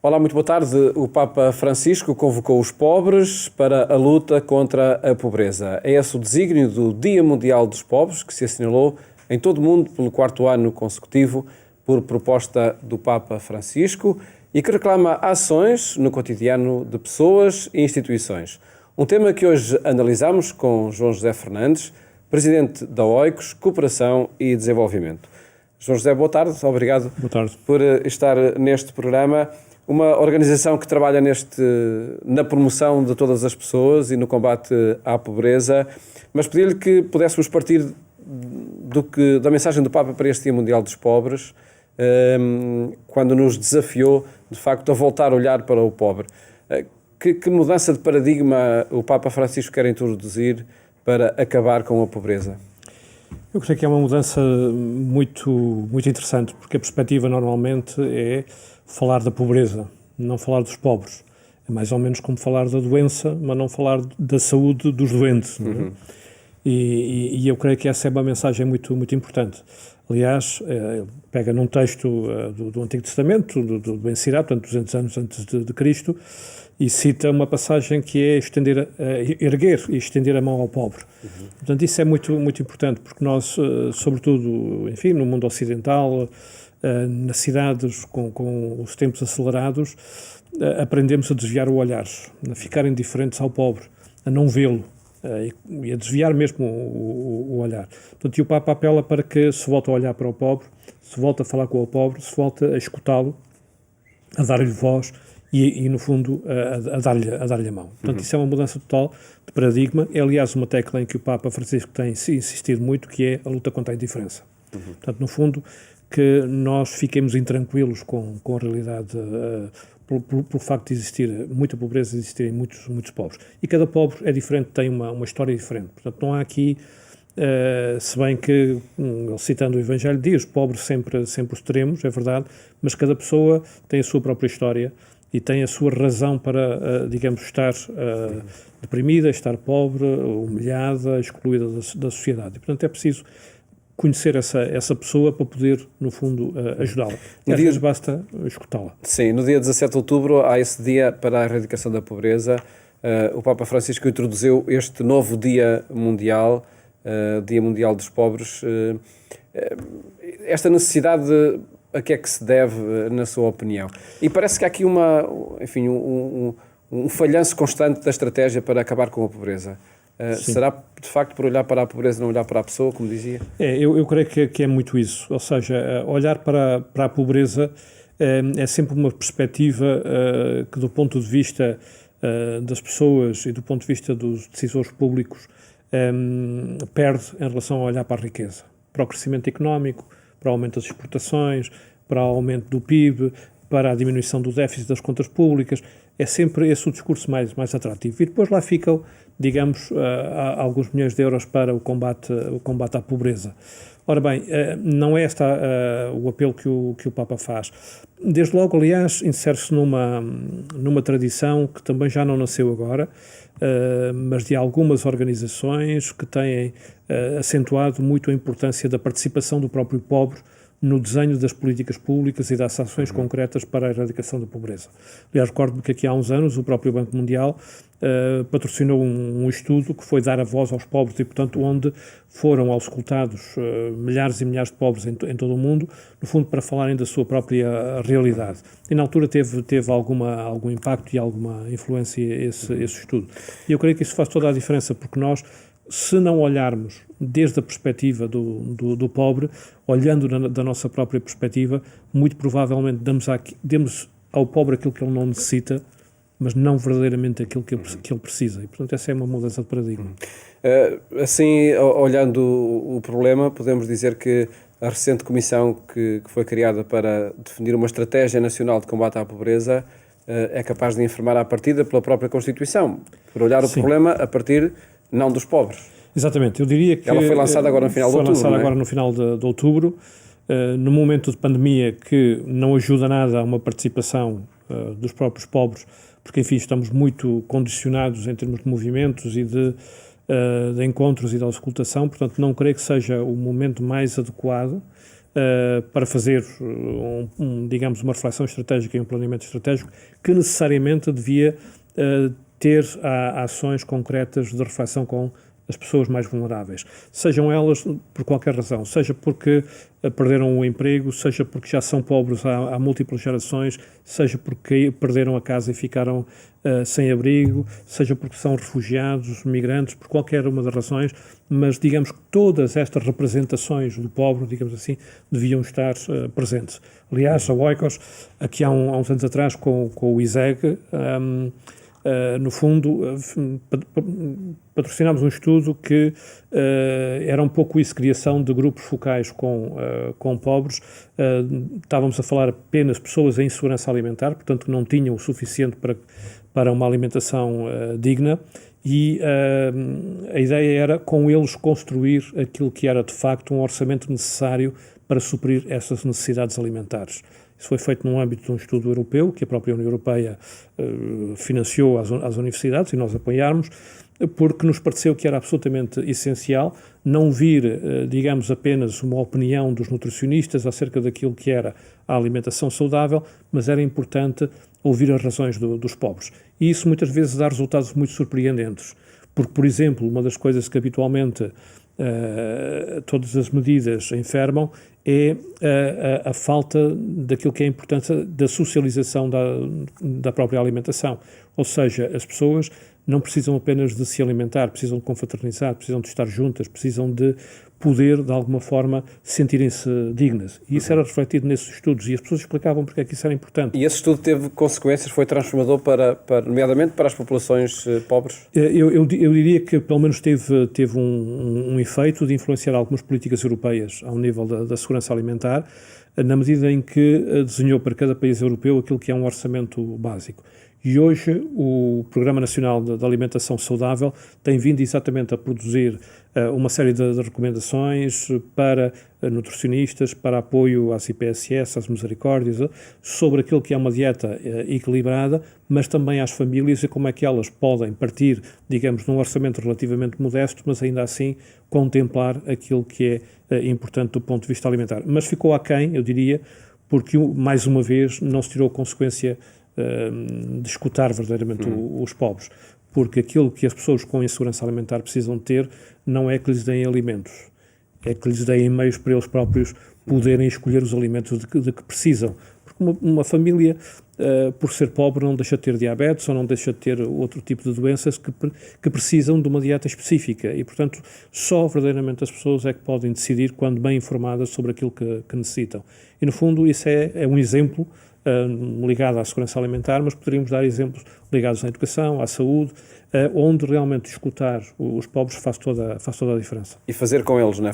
Olá, muito boa tarde. O Papa Francisco convocou os pobres para a luta contra a pobreza. É esse o desígnio do Dia Mundial dos Pobres, que se assinalou em todo o mundo pelo 4º ano consecutivo por proposta do Papa Francisco e que reclama ações no cotidiano de pessoas e instituições. Um tema que hoje analisamos com João José Fernandes, presidente da OICOS, Cooperação e Desenvolvimento. João José, boa tarde. Obrigado por estar neste programa. Uma organização que trabalha na promoção de todas as pessoas e no combate à pobreza, mas pedir-lhe que pudéssemos partir da mensagem do Papa para este Dia Mundial dos Pobres, quando nos desafiou, de facto, a voltar a olhar para o pobre. Que mudança de paradigma o Papa Francisco quer introduzir para acabar com a pobreza? Eu creio que é uma mudança muito interessante, porque a perspectiva normalmente é falar da pobreza, não falar dos pobres. É mais ou menos como falar da doença, mas não falar da saúde dos doentes. Não é? E eu creio que essa é uma mensagem muito importante. Aliás, pega num texto do Antigo Testamento, do Ben Sirá, portanto 200 anos antes de Cristo, e cita uma passagem que é erguer e estender a mão ao pobre. Portanto, isso é muito importante, porque nós, sobretudo, enfim, no mundo ocidental, nas cidades com os tempos acelerados, aprendemos a desviar o olhar, a ficar indiferentes ao pobre, a não vê-lo e a desviar mesmo o olhar. Portanto, e o Papa apela para que se volte a olhar para o pobre, se volte a falar com o pobre, se volte a escutá-lo, a dar-lhe voz e no fundo, a dar-lhe a mão. Portanto, isso é uma mudança total de paradigma. É, aliás, uma tecla em que o Papa Francisco tem insistido muito, que é a luta contra a indiferença. Portanto, no fundo, que nós fiquemos intranquilos com a realidade, pelo facto de existir muita pobreza e existirem muitos pobres. E cada pobre é diferente, tem uma história diferente. Portanto, não há aqui, se bem que, citando o Evangelho, diz pobres sempre os teremos, é verdade, mas cada pessoa tem a sua própria história e tem a sua razão para, digamos, estar deprimida, estar pobre, humilhada, excluída da sociedade. E, portanto, é preciso conhecer essa pessoa para poder, no fundo, ajudá-la. E às vezes basta escutá-la. Sim, no dia 17 de outubro há esse dia para a erradicação da pobreza. O Papa Francisco introduziu este novo Dia Mundial, Dia Mundial dos Pobres. Esta necessidade, a que é que se deve, na sua opinião? E parece que há aqui um falhanço constante da estratégia para acabar com a pobreza. Será, de facto, por olhar para a pobreza e não olhar para a pessoa, como dizia? Eu creio que é muito isso. Ou seja, olhar para a pobreza é sempre uma perspectiva que, do ponto de vista das pessoas e do ponto de vista dos decisores públicos, perde em relação a olhar para a riqueza, para o crescimento económico, para o aumento das exportações, para o aumento do PIB, para a diminuição do déficit das contas públicas. É sempre esse o discurso mais atrativo. E depois lá ficam, digamos, alguns milhões de euros para o combate à pobreza. Ora bem, não é este o apelo que o Papa faz. Desde logo, aliás, insere-se numa tradição que também já não nasceu agora, mas de algumas organizações que têm acentuado muito a importância da participação do próprio pobre no desenho das políticas públicas e das ações concretas para a erradicação da pobreza. Aliás, recordo-me que aqui há uns anos o próprio Banco Mundial patrocinou um estudo que foi dar a voz aos pobres e, portanto, onde foram auscultados milhares e milhares de pobres em todo o mundo, no fundo, para falarem da sua própria realidade. E, na altura, teve algum impacto e alguma influência esse estudo. E eu creio que isso faz toda a diferença, porque nós, se não olharmos desde a perspectiva do pobre, olhando da nossa própria perspectiva, muito provavelmente demos ao pobre aquilo que ele não necessita, mas não verdadeiramente aquilo que ele precisa. E, portanto, essa é uma mudança de paradigma. Assim, olhando o problema, podemos dizer que a recente comissão que foi criada para definir uma estratégia nacional de combate à pobreza é capaz de informar à partida pela própria Constituição, por olhar o problema a partir não dos pobres. Exatamente, eu diria que... Ela foi lançada agora no final de outubro, Foi lançada agora no final de outubro, num momento de pandemia que não ajuda nada a uma participação dos próprios pobres, porque, enfim, estamos muito condicionados em termos de movimentos e de encontros e de auscultação, portanto, não creio que seja o momento mais adequado para fazer, digamos, uma reflexão estratégica e um planeamento estratégico que necessariamente devia ter ações concretas de reflexão com as pessoas mais vulneráveis, sejam elas por qualquer razão, seja porque perderam o emprego, seja porque já são pobres há múltiplas gerações, seja porque perderam a casa e ficaram sem abrigo, seja porque são refugiados, migrantes, por qualquer uma das razões, mas digamos que todas estas representações do pobre, digamos assim, deviam estar presentes. Aliás, a Oikos, aqui há uns anos atrás, com o ISEG, no fundo, patrocinámos um estudo que era um pouco isso, criação de grupos focais com pobres. Estávamos a falar apenas de pessoas em insegurança alimentar, portanto que não tinham o suficiente para uma alimentação digna, e a ideia era com eles construir aquilo que era de facto um orçamento necessário para suprir essas necessidades alimentares. Isso foi feito no âmbito de um estudo europeu, que a própria União Europeia financiou às universidades, e nós apoiámos, porque nos pareceu que era absolutamente essencial não vir, digamos, apenas uma opinião dos nutricionistas acerca daquilo que era a alimentação saudável, mas era importante ouvir as razões dos pobres. E isso muitas vezes dá resultados muito surpreendentes, porque, por exemplo, uma das coisas que habitualmente todas as medidas enfermam é a falta daquilo que é a importância da socialização da própria alimentação. Ou seja, as pessoas não precisam apenas de se alimentar, precisam de confraternizar, precisam de estar juntas, precisam de poder, de alguma forma, sentirem-se dignas. E isso era refletido nesses estudos, e as pessoas explicavam porque é que isso era importante. E esse estudo teve consequências, foi transformador, nomeadamente para as populações pobres? Eu diria que pelo menos teve um efeito de influenciar algumas políticas europeias ao nível da segurança alimentar, na medida em que desenhou para cada país europeu aquilo que é um orçamento básico. E hoje o Programa Nacional de Alimentação Saudável tem vindo exatamente a produzir uma série de recomendações para nutricionistas, para apoio às IPSS, às misericórdias, sobre aquilo que é uma dieta equilibrada, mas também às famílias e como é que elas podem partir, digamos, num orçamento relativamente modesto, mas ainda assim contemplar aquilo que é importante do ponto de vista alimentar. Mas ficou aquém, eu diria, porque mais uma vez não se tirou consequência de escutar verdadeiramente os pobres, porque aquilo que as pessoas com insegurança alimentar precisam ter não é que lhes deem alimentos, é que lhes deem meios para eles próprios poderem escolher os alimentos de que precisam, porque uma família, por ser pobre, não deixa de ter diabetes ou não deixa de ter outro tipo de doenças que precisam de uma dieta específica, e portanto só verdadeiramente as pessoas é que podem decidir, quando bem informadas, sobre aquilo que necessitam. E no fundo isso é um exemplo ligado à segurança alimentar, mas poderíamos dar exemplos ligados à educação, à saúde, onde realmente escutar os pobres faz toda a diferença. E fazer com eles, não é?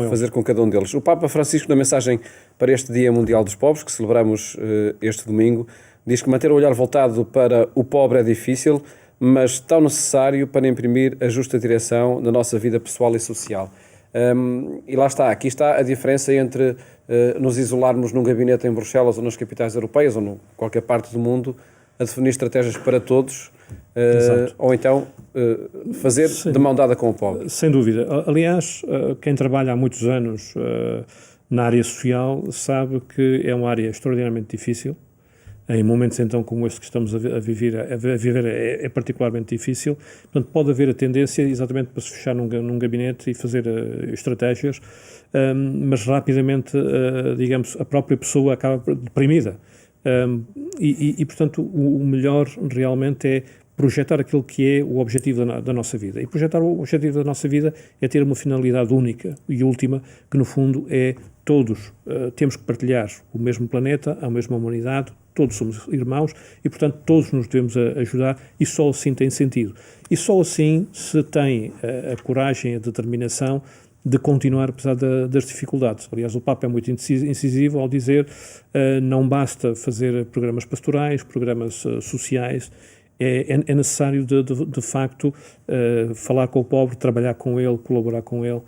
Fazer com cada um deles. O Papa Francisco, na mensagem para este Dia Mundial dos Pobres, que celebramos este domingo, diz que manter o olhar voltado para o pobre é difícil, mas tão necessário para imprimir a justa direção na nossa vida pessoal e social. E lá está, aqui está a diferença entre nos isolarmos num gabinete em Bruxelas ou nas capitais europeias ou em qualquer parte do mundo a definir estratégias para todos, ou então fazer de mão dada com o pobre. Sem dúvida. Aliás, quem trabalha há muitos anos na área social sabe que é uma área extraordinariamente difícil. Em momentos então como este que estamos a viver é particularmente difícil. Portanto, pode haver a tendência exatamente para se fechar num gabinete e fazer estratégias, mas rapidamente, digamos, a própria pessoa acaba deprimida. E portanto, o melhor realmente é projetar aquilo que é o objetivo da nossa vida. E projetar o objetivo da nossa vida é ter uma finalidade única e última, que no fundo é todos temos que partilhar o mesmo planeta, a mesma humanidade, todos somos irmãos e, portanto, todos nos devemos ajudar, e só assim tem sentido. E só assim se tem a coragem, a determinação de continuar apesar das dificuldades. Aliás, o Papa é muito incisivo ao dizer não basta fazer programas pastorais, programas sociais, é necessário de facto falar com o pobre, trabalhar com ele, colaborar com ele,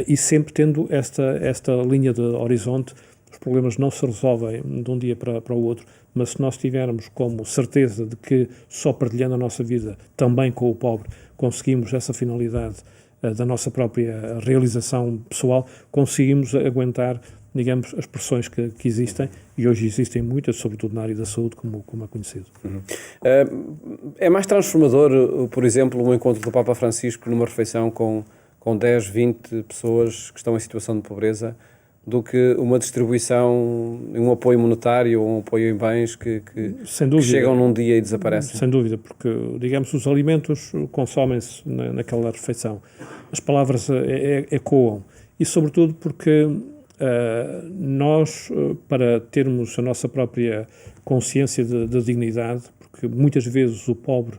e sempre tendo esta linha de horizonte. Os problemas não se resolvem de um dia para o outro, mas se nós tivermos como certeza de que só partilhando a nossa vida também com o pobre conseguimos essa finalidade da nossa própria realização pessoal, conseguimos aguentar, digamos, as pressões que existem, e hoje existem muitas, sobretudo na área da saúde, como é conhecido. É mais transformador, por exemplo, um encontro do Papa Francisco numa refeição com 10, 20 pessoas que estão em situação de pobreza, do que uma distribuição, um apoio monetário ou um apoio em bens que chegam num dia e desaparecem? Sem dúvida, porque, digamos, os alimentos consomem-se naquela refeição. As palavras ecoam. E, sobretudo, porque nós, para termos a nossa própria consciência de dignidade, porque muitas vezes o pobre,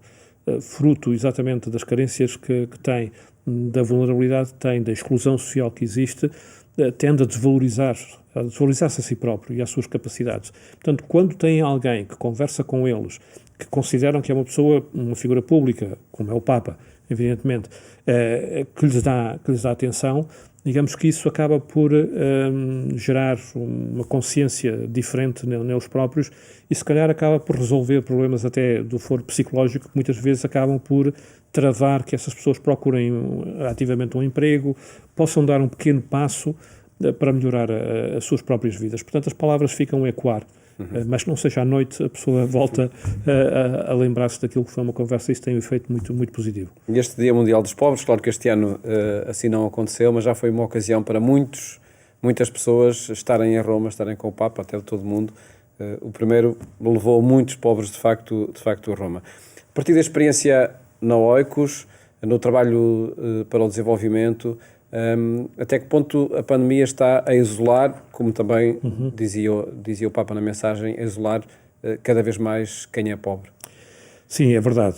fruto exatamente das carências que tem, da vulnerabilidade que tem, da exclusão social que existe, tende a desvalorizar-se a si próprio e às suas capacidades. Portanto, quando tem alguém que conversa com eles, que consideram que é uma pessoa, uma figura pública, como é o Papa, evidentemente, que lhes dá atenção, digamos que isso acaba por gerar uma consciência diferente neles próprios e, se calhar, acaba por resolver problemas até do foro psicológico, que muitas vezes acabam por travar que essas pessoas procurem ativamente um emprego, possam dar um pequeno passo para melhorar as suas próprias vidas. Portanto, as palavras ficam a ecoar, mas que não seja à noite a pessoa volta a lembrar-se daquilo que foi uma conversa. Isso tem um efeito muito, muito positivo. E este Dia Mundial dos Pobres, claro que este ano assim não aconteceu, mas já foi uma ocasião para muitas pessoas estarem em Roma, estarem com o Papa, até de todo o mundo. O primeiro levou muitos pobres, de facto a Roma. A partir da experiência na Oikos, no trabalho para o desenvolvimento, até que ponto a pandemia está a isolar, como também dizia o Papa na mensagem, a isolar cada vez mais quem é pobre? Sim, é verdade.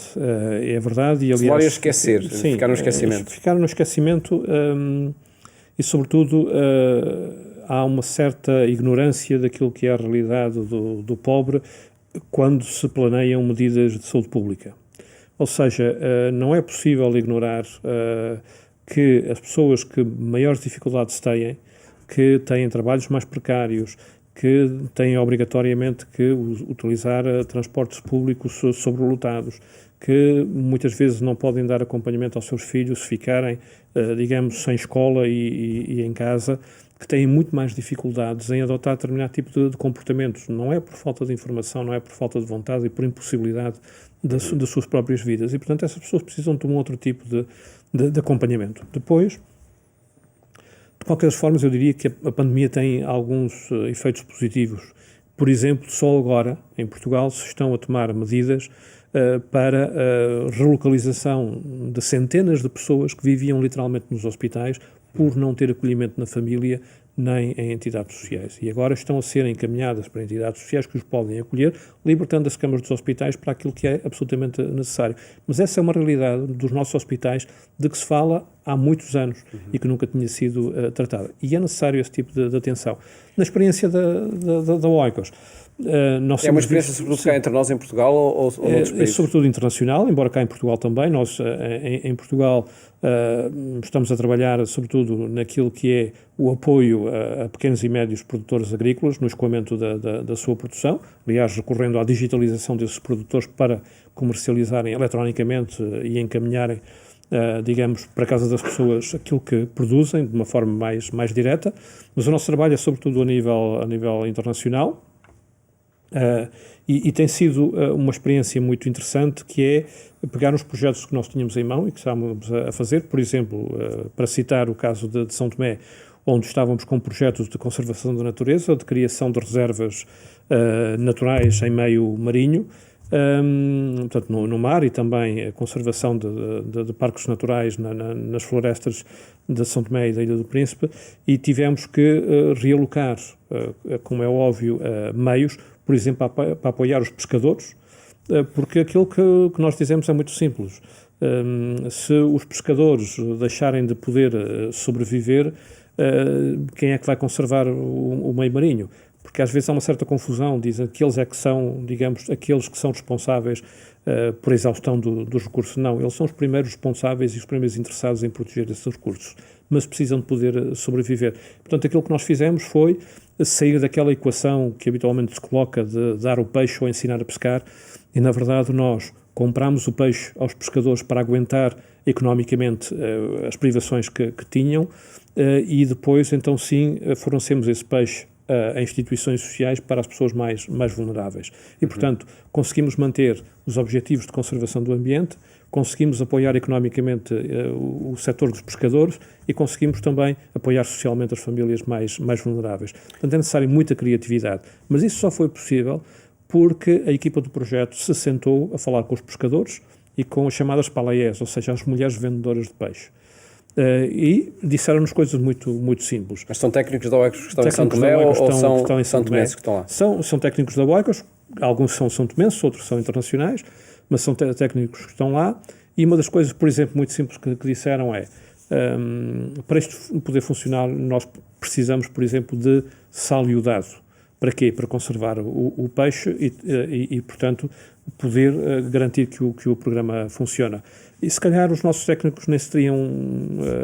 É verdade. E, aliás, isolar e esquecer, sim, ficar no esquecimento. Ficar no esquecimento e, sobretudo, há uma certa ignorância daquilo que é a realidade do pobre quando se planeiam medidas de saúde pública. Ou seja, não é possível ignorar que as pessoas que maiores dificuldades têm, que têm trabalhos mais precários, que têm obrigatoriamente que utilizar transportes públicos sobrelotados, que muitas vezes não podem dar acompanhamento aos seus filhos se ficarem, digamos, sem escola e em casa, que têm muito mais dificuldades em adotar determinado tipo de comportamentos. Não é por falta de informação, não é por falta de vontade e por impossibilidade das suas próprias vidas. E, portanto, essas pessoas precisam de um outro tipo de acompanhamento. Depois, de qualquer forma, eu diria que a pandemia tem alguns efeitos positivos. Por exemplo, só agora, em Portugal, se estão a tomar medidas para a relocalização de centenas de pessoas que viviam literalmente nos hospitais por não ter acolhimento na família nem em entidades sociais. E agora estão a ser encaminhadas para entidades sociais que os podem acolher, libertando as câmaras dos hospitais para aquilo que é absolutamente necessário. Mas essa é uma realidade dos nossos hospitais de que se fala há muitos anos e que nunca tinha sido tratada. E é necessário esse tipo de atenção. Na experiência da Oikos, é uma experiência sobretudo cá entre nós em Portugal ou noutros países? É sobretudo internacional, embora cá em Portugal também. Nós, em Portugal, estamos a trabalhar sobretudo naquilo que é o apoio a pequenos e médios produtores agrícolas no escoamento da sua produção, aliás, recorrendo à digitalização desses produtores para comercializarem eletronicamente e encaminharem, digamos, para a casa das pessoas aquilo que produzem de uma forma mais direta. Mas o nosso trabalho é sobretudo a nível internacional. E tem sido uma experiência muito interessante, que é pegar os projetos que nós tínhamos em mão e que estávamos a fazer, por exemplo, para citar o caso de São Tomé, onde estávamos com projetos de conservação da natureza, de criação de reservas naturais em meio marinho, portanto no mar, e também a conservação de parques naturais nas florestas de São Tomé e da Ilha do Príncipe, e tivemos que realocar, como é óbvio, meios, por exemplo, para apoiar os pescadores, porque aquilo que nós dizemos é muito simples. Se os pescadores deixarem de poder sobreviver, quem é que vai conservar o meio marinho? Porque às vezes há uma certa confusão, dizem que eles é que são, digamos, aqueles que são responsáveis por exaustão dos recursos. Não, eles são os primeiros responsáveis e os primeiros interessados em proteger esses recursos, mas precisam de poder sobreviver. Portanto, aquilo que nós fizemos foi sair daquela equação que habitualmente se coloca de dar o peixe ou ensinar a pescar, e na verdade nós, comprámos o peixe aos pescadores para aguentar economicamente as privações que tinham, e depois, então sim, fornecemos esse peixe a instituições sociais para as pessoas mais vulneráveis. E, portanto, conseguimos manter os objetivos de conservação do ambiente, conseguimos apoiar economicamente o setor dos pescadores e conseguimos também apoiar socialmente as famílias mais vulneráveis. Portanto, é necessário muita criatividade. Mas isso só foi possível porque a equipa do projeto se sentou a falar com os pescadores e com as chamadas palaiés, ou seja, as mulheres vendedoras de peixe. E disseram-nos coisas muito simples. Mas são técnicos da Oicos que estão em São Tomé ou são São Tomenses que estão lá? São técnicos da Oicos, alguns são São Tomenses, outros são internacionais, mas são técnicos que estão lá. E uma das coisas, por exemplo, muito simples que disseram é, para isto poder funcionar, nós precisamos, por exemplo, de sal iodado. Para quê? Para conservar o peixe e, portanto, poder garantir que o programa funciona. E se calhar os nossos técnicos nem se teriam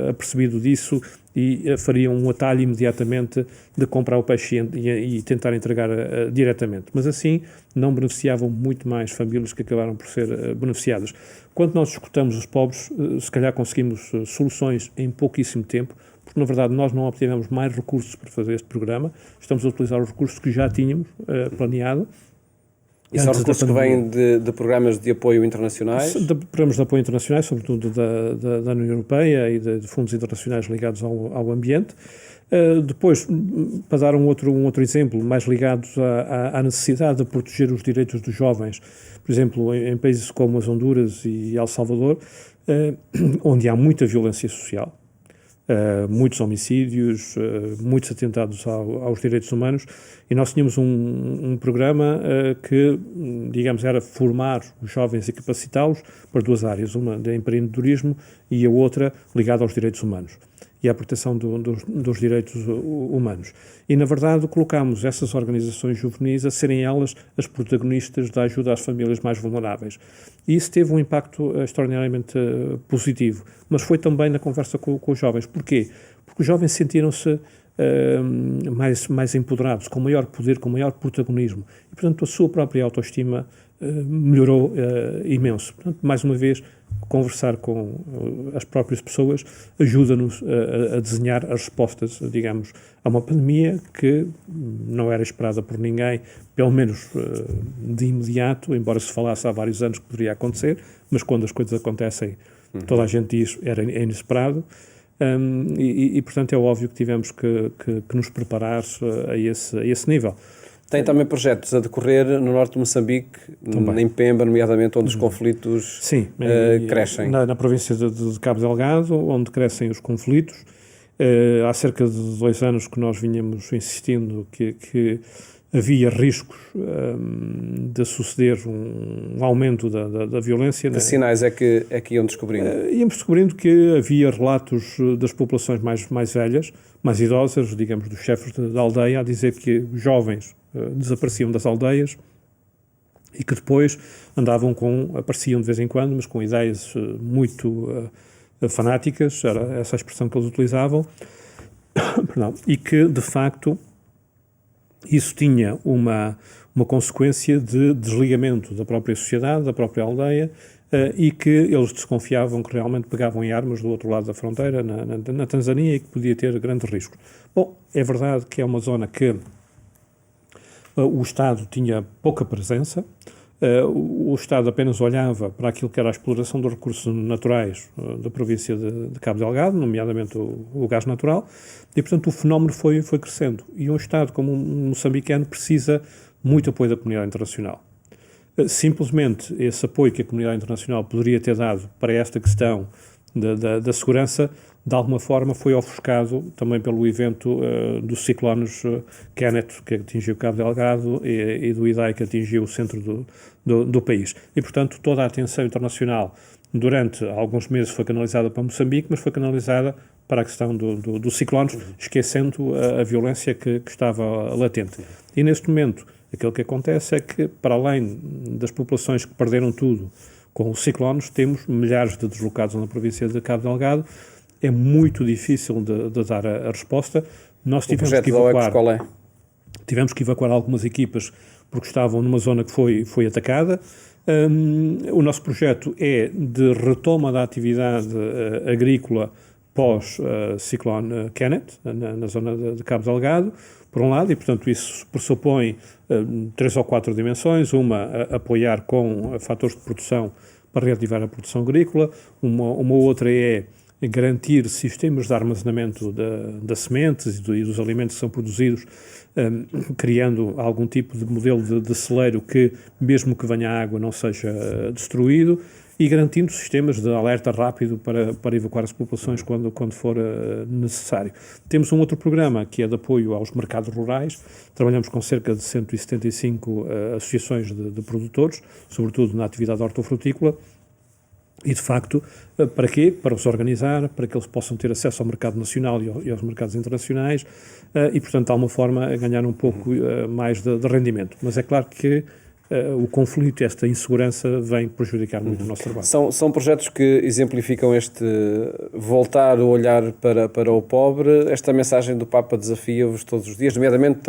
apercebido disso e fariam um atalho imediatamente de comprar o peixe e tentar entregar diretamente. Mas assim não beneficiavam muito mais famílias que acabaram por ser beneficiadas. Quando nós escutamos os pobres, se calhar conseguimos soluções em pouquíssimo tempo, porque na verdade nós não obtivemos mais recursos para fazer este programa, estamos a utilizar os recursos que já tínhamos planeado. E são recursos que vêm de programas de apoio internacionais? De programas de apoio internacionais, sobretudo da União Europeia e de fundos internacionais ligados ao ambiente. Depois, para dar um outro exemplo, mais ligados à necessidade de proteger os direitos dos jovens, por exemplo, em países como as Honduras e El Salvador, onde há muita violência social, muitos homicídios, muitos atentados aos direitos humanos, e nós tínhamos um programa que, digamos, era formar os jovens e capacitá-los para duas áreas, uma de empreendedorismo e a outra ligada aos direitos humanos e à proteção dos direitos humanos. E, na verdade, colocámos essas organizações juvenis a serem elas as protagonistas da ajuda às famílias mais vulneráveis. E isso teve um impacto extraordinariamente positivo, mas foi também na conversa com os jovens. Porquê? Porque os jovens sentiram-se mais empoderados, com maior poder, com maior protagonismo. E, portanto, a sua própria autoestima melhorou imenso. Portanto, mais uma vez, conversar com as próprias pessoas ajuda-nos a desenhar as respostas, digamos, a uma pandemia que não era esperada por ninguém, pelo menos de imediato, embora se falasse há vários anos que poderia acontecer, mas quando as coisas acontecem, toda a gente diz é inesperado. E, portanto, é óbvio que tivemos que nos preparar a esse nível. Tem também projetos a decorrer no norte de Moçambique, em Pemba, nomeadamente, onde os conflitos crescem. Na província de Cabo Delgado, onde crescem os conflitos. Há cerca de 2 anos que nós vinhamos insistindo que havia riscos de suceder um aumento da violência. Que sinais é que iam descobrindo? Íamos descobrindo que havia relatos das populações mais velhas, mais idosas, digamos, dos chefes da aldeia, a dizer que os jovens desapareciam das aldeias e que depois apareciam de vez em quando, mas com ideias muito fanáticas, era essa a expressão que eles utilizavam, e que, de facto, isso tinha uma consequência de desligamento da própria sociedade, da própria aldeia, e que eles desconfiavam que realmente pegavam em armas do outro lado da fronteira, na Tanzânia, e que podia ter grandes riscos. Bom, é verdade que é uma zona que o Estado tinha pouca presença, o Estado apenas olhava para aquilo que era a exploração dos recursos naturais da província de Cabo Delgado, nomeadamente o gás natural, e, portanto, o fenómeno foi crescendo. E um Estado como um moçambicano precisa muito apoio da comunidade internacional. Simplesmente esse apoio que a comunidade internacional poderia ter dado para esta questão da segurança, de alguma forma foi ofuscado também pelo evento dos ciclones Kenneth, que atingiu Cabo Delgado, e do Idai, que atingiu o centro do país. E, portanto, toda a atenção internacional durante alguns meses foi canalizada para Moçambique, mas foi canalizada para a questão dos ciclones, esquecendo a violência que estava latente. E, neste momento, aquilo que acontece é que, para além das populações que perderam tudo com os ciclones, temos milhares de deslocados na província de Cabo Delgado. É muito difícil de dar a resposta. Nós tivemos que evacuar. Qual é? Tivemos que evacuar algumas equipas porque estavam numa zona que foi atacada. O nosso projeto é de retoma da atividade agrícola pós-ciclone Kenneth, na zona de Cabo Delgado, por um lado, e portanto isso pressupõe 3 ou 4 dimensões: uma, apoiar com fatores de produção para reativar a produção agrícola, uma outra é garantir sistemas de armazenamento das sementes e dos alimentos que são produzidos, criando algum tipo de modelo de celeiro que, mesmo que venha água, não seja destruído, e garantindo sistemas de alerta rápido para evacuar as populações quando for necessário. Temos um outro programa que é de apoio aos mercados rurais. Trabalhamos com cerca de 175 associações de produtores, sobretudo na atividade hortofrutícola. E, de facto, para quê? Para os organizar, para que eles possam ter acesso ao mercado nacional e aos mercados internacionais e, portanto, de alguma forma, ganhar um pouco mais de rendimento. Mas é claro que o conflito e esta insegurança vem prejudicar muito o nosso trabalho. São projetos que exemplificam este voltar o olhar para o pobre. Esta mensagem do Papa desafia-vos todos os dias, nomeadamente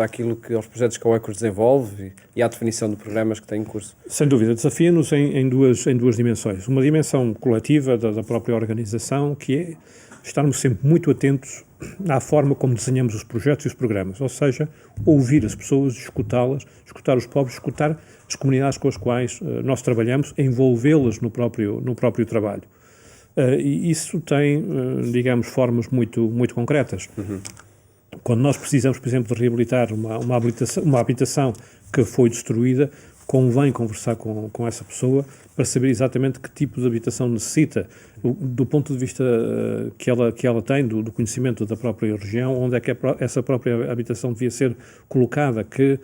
aos projetos que a Oikos desenvolve e à definição de programas que tem em curso. Sem dúvida, desafia-nos em duas dimensões. Uma dimensão coletiva da própria organização, que é estarmos sempre muito atentos à forma como desenhamos os projetos e os programas, ou seja, ouvir as pessoas, escutá-las, escutar os pobres, escutar as comunidades com as quais nós trabalhamos, envolvê-las no próprio trabalho. E isso tem, digamos, formas muito concretas. Quando nós precisamos, por exemplo, de reabilitar uma habitação que foi destruída, convém conversar com essa pessoa para saber exatamente que tipo de habitação necessita, do ponto de vista que ela tem, do conhecimento da própria região, onde é que essa própria habitação devia ser colocada, que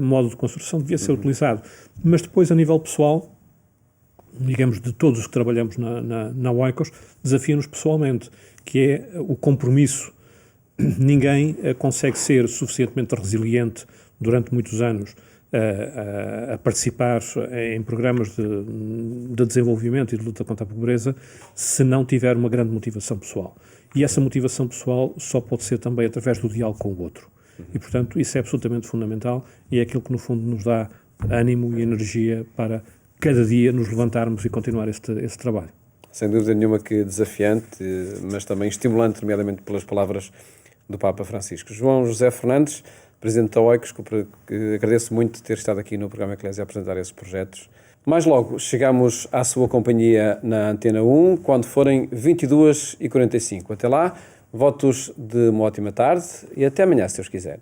modo de construção devia ser utilizado. Mas depois, a nível pessoal, digamos, de todos os que trabalhamos na Oikos, desafia-nos pessoalmente, que é o compromisso. Ninguém consegue ser suficientemente resiliente durante muitos anos a participar em programas de desenvolvimento e de luta contra a pobreza se não tiver uma grande motivação pessoal. E essa motivação pessoal só pode ser também através do diálogo com o outro. E, portanto, isso é absolutamente fundamental e é aquilo que, no fundo, nos dá ânimo e energia para cada dia nos levantarmos e continuar esse trabalho. Sem dúvida nenhuma que desafiante, mas também estimulante, nomeadamente pelas palavras do Papa Francisco. João José Fernandes, Presidente da Oikos, que agradeço muito ter estado aqui no programa Eclésia a apresentar esses projetos. Mais logo, chegamos à sua companhia na Antena 1, quando forem 22h45. Até lá, votos de uma ótima tarde e até amanhã, se Deus quiser.